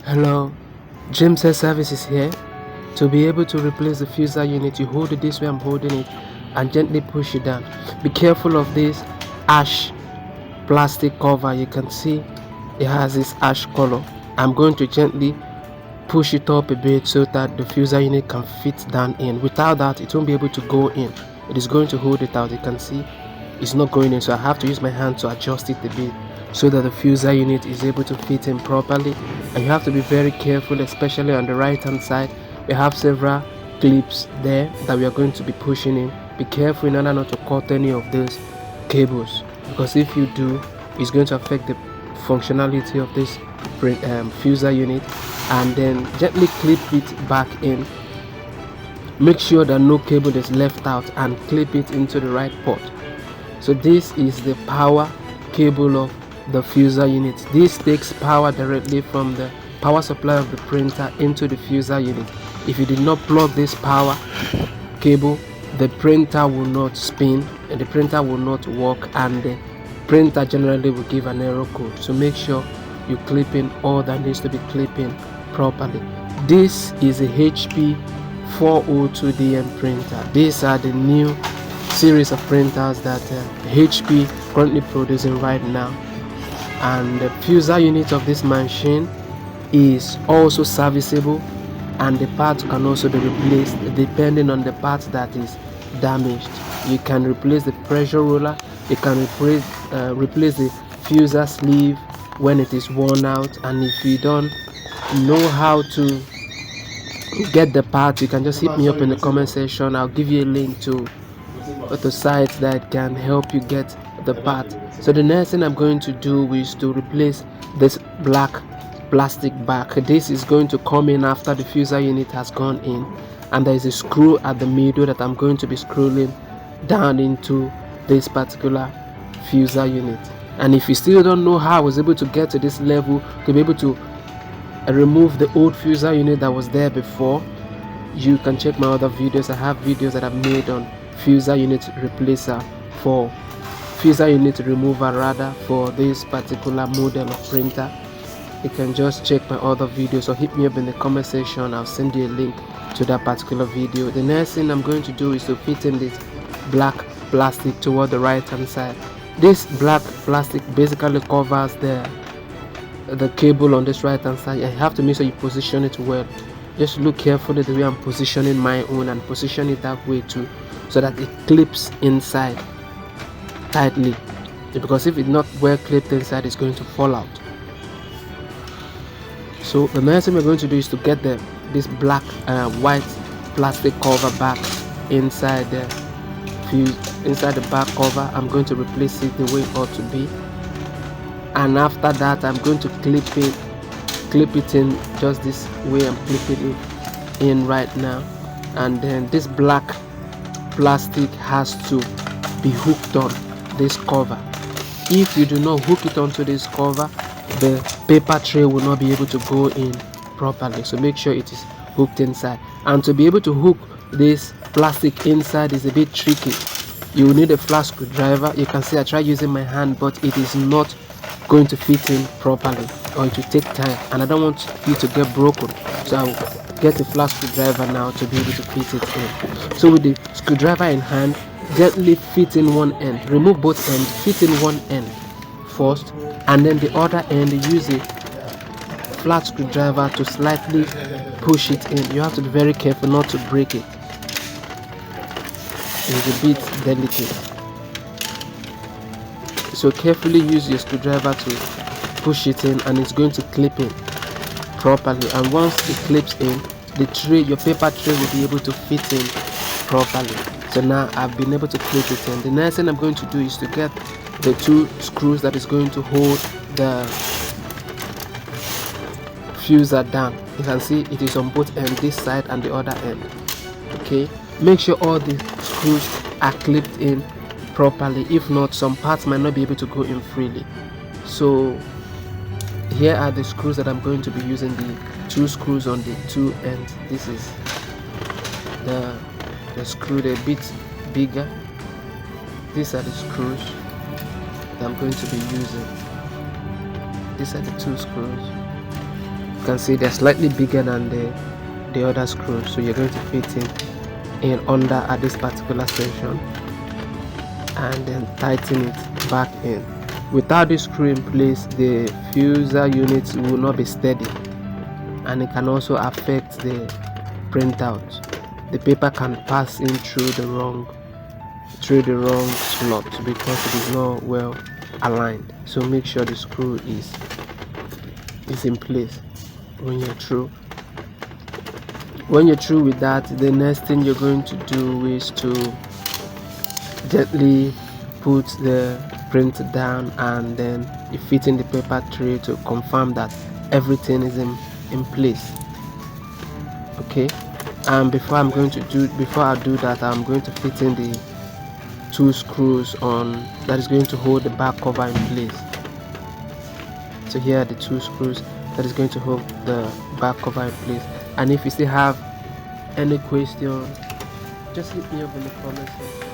Hello, James Service is here. To be able to replace the fuser unit, you hold it this way I'm holding it and gently push it down. Be careful of this ash plastic cover. You can see it has this ash color. I'm going to gently push it up a bit so that the fuser unit can fit down in. Without that, it won't be able to go in. It is going to hold it out. You can see it's not going in, so I have to use my hand to adjust it a bit so that the fuser unit is able to fit in properly. And you have to be very careful, especially on the right hand side. We have several clips there that we are going to be pushing in. Be careful in order not to cut any of those cables, because if you do, it's going to affect the functionality of this fuser unit. And then gently clip it back in. Make sure that no cable is left out and clip it into the right port. So this is the power cable of the fuser unit. This takes power directly from the power supply of the printer into the fuser unit. If you did not plug this power cable, the printer will not spin and the printer will not work, and the printer generally will give an error code. So make sure you clip in all that needs to be clipped in properly. This is a HP 402DM printer. These are the new series of printers that HP currently producing right now, and the fuser unit of this machine is also serviceable, and the parts can also be replaced depending on the part that is damaged. You can replace the pressure roller, you can replace the fuser sleeve when it is worn out. And if you don't know how to get the part, you can just hit me up in the comment section. I'll give you a link to the site that can help you get the part. So the next thing I'm going to do is to replace this black plastic back. This is going to come in after the fuser unit has gone in, and there is a screw at the middle that I'm going to be screwing down into this particular fuser unit. And if you still don't know how I was able to get to this level to be able to remove the old fuser unit that was there before, you can check my other videos. I have videos that I've made on fuser unit replacer for fuser unit remover rather for this particular model of printer. You can just check my other videos or hit me up in the comment section. I'll send you a link to that particular video. The next thing I'm going to do is to fit in this black plastic toward the right hand side. This black plastic basically covers the cable on this right hand side. You have to make sure you position it well. Just look carefully the way I'm positioning my own, and position it that way too, so that it clips inside tightly, because if it's not well clipped inside, it's going to fall out. So the next thing we're going to do is to get this black white plastic cover back inside the back cover. I'm going to replace it the way it ought to be, and after that I'm going to clip it in just this way I'm clipping it in right now. And then this black plastic has to be hooked on this cover. If you do not hook it onto this cover, the paper tray will not be able to go in properly. So make sure it is hooked inside. And to be able to hook this plastic inside is a bit tricky. You will need a flat screwdriver. You can see I try using my hand, but it is not going to fit in properly, or it will take time, and I don't want it to get broken. So I'll get a flat screwdriver now to be able to fit it in. So with the screwdriver in hand, gently fit in one end, remove both ends, fit in one end first, and then the other end use a flat screwdriver to slightly push it in. You have to be very careful not to break it. It's a bit delicate, so carefully use your screwdriver to push it in, and it's going to clip in properly. And once it clips in, the tray, your paper tray, will be able to fit in properly. So now I've been able to clip it in. The next thing I'm going to do is to get the two screws that is going to hold the fuser down. You can see it is on both ends, this side and the other end. Okay, make sure all the screws are clipped in properly. If not, some parts might not be able to go in freely. So here are the screws that I'm going to be using, the two screws on the two ends. This is the screw, they're a bit bigger. These are the screws that I'm going to be using. These are the two screws. You can see they're slightly bigger than the other screws, so you're going to fit in under at this particular section and then tighten it back in. Without this screw in place, the fuser unit will not be steady, and it can also affect the printout. The paper can pass in through the wrong slot because it is not well aligned. So make sure the screw is in place when you're through. When you're through with that, the next thing you're going to do is to gently put the print down, and then you fit in the paper tray to confirm that everything is in place. Okay, and before I do that, I'm going to fit in the 2 screws on that is going to hold the back cover in place. So here are the 2 screws that is going to hold the back cover in place. And if you still have any question, just hit me up in the comment section.